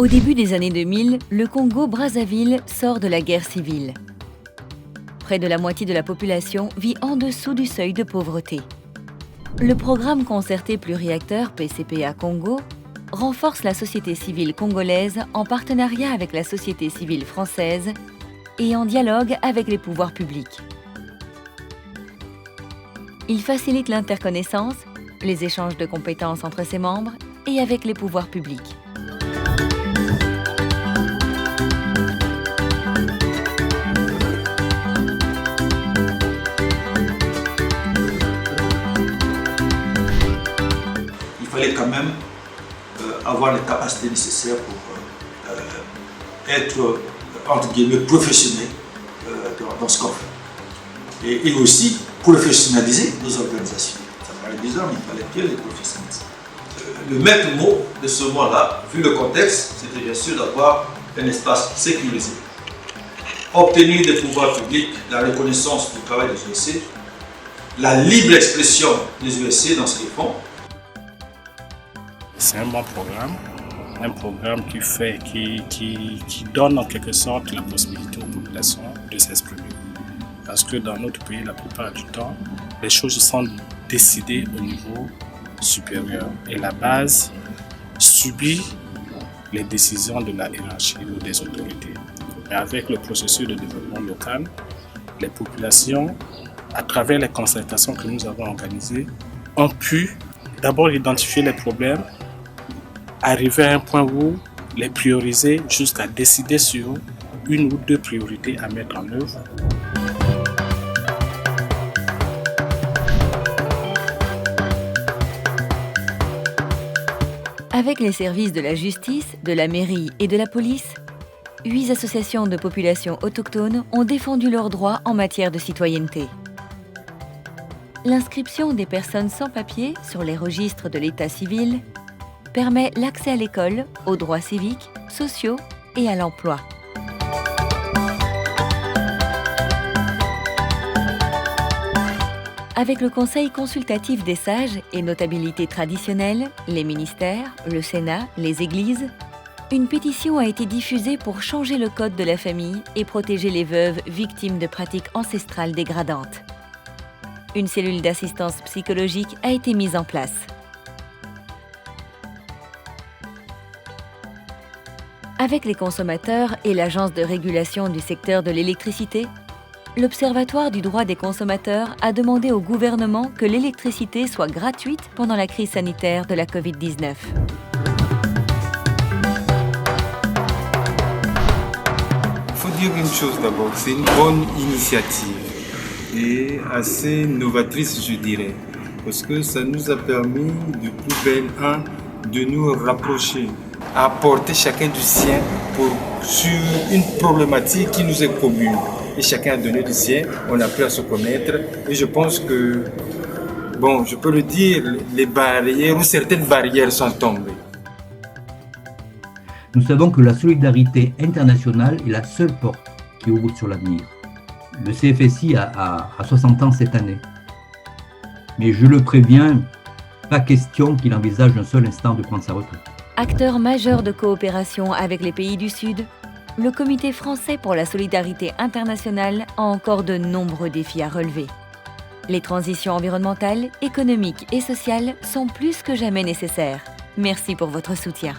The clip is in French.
Au début des années 2000, le Congo-Brazzaville sort de la guerre civile. Près de la moitié de la population vit en dessous du seuil de pauvreté. Le programme concerté pluriacteur PCPA Congo renforce la société civile congolaise en partenariat avec la société civile française et en dialogue avec les pouvoirs publics. Il facilite l'interconnaissance, les échanges de compétences entre ses membres et avec les pouvoirs publics. Il fallait quand même avoir les capacités nécessaires pour être, entre guillemets, professionnel dans ce qu'on fait. Et aussi professionnaliser nos organisations. Ça parlait des hommes, il fallait bien les professionnaliser. Le maître mot de ce mois-là, vu le contexte, c'était bien sûr d'avoir un espace sécurisé. Obtenir des pouvoirs publics la reconnaissance du travail des OSC, la libre expression des OSC dans ce qu'ils font. C'est un bon programme, qui donne en quelque sorte la possibilité aux populations de s'exprimer. Parce que dans notre pays, la plupart du temps, les choses sont décidées au niveau supérieur et la base subit les décisions de la hiérarchie ou des autorités. Mais avec le processus de développement local, les populations, à travers les concertations que nous avons organisées, ont pu d'abord identifier les problèmes, arriver à un point où les prioriser jusqu'à décider sur une ou deux priorités à mettre en œuvre. Avec les services de la justice, de la mairie et de la police, 8 associations de populations autochtones ont défendu leurs droits en matière de citoyenneté. L'inscription des personnes sans papier sur les registres de l'état civil permet l'accès à l'école, aux droits civiques, sociaux et à l'emploi. Avec le Conseil consultatif des sages et notabilités traditionnelles, les ministères, le Sénat, les églises, une pétition a été diffusée pour changer le code de la famille et protéger les veuves victimes de pratiques ancestrales dégradantes. Une cellule d'assistance psychologique a été mise en place. Avec les consommateurs et l'Agence de régulation du secteur de l'électricité, l'Observatoire du droit des consommateurs a demandé au gouvernement que l'électricité soit gratuite pendant la crise sanitaire de la Covid-19. Il faut dire une chose d'abord, c'est une bonne initiative et assez novatrice, je dirais, parce que ça nous a permis de plus belle de nous rapprocher, à apporter chacun du sien sur une problématique qui nous est commune. Et chacun a donné du sien, on a appris à se connaître. Et je pense que, bon, je peux le dire, les barrières ou certaines barrières sont tombées. Nous savons que la solidarité internationale est la seule porte qui ouvre sur l'avenir. Le CFSI a 60 ans cette année. Mais je le préviens, pas question qu'il envisage un seul instant de prendre sa retraite. Acteur majeur de coopération avec les pays du Sud, le Comité français pour la solidarité internationale a encore de nombreux défis à relever. Les transitions environnementales, économiques et sociales sont plus que jamais nécessaires. Merci pour votre soutien.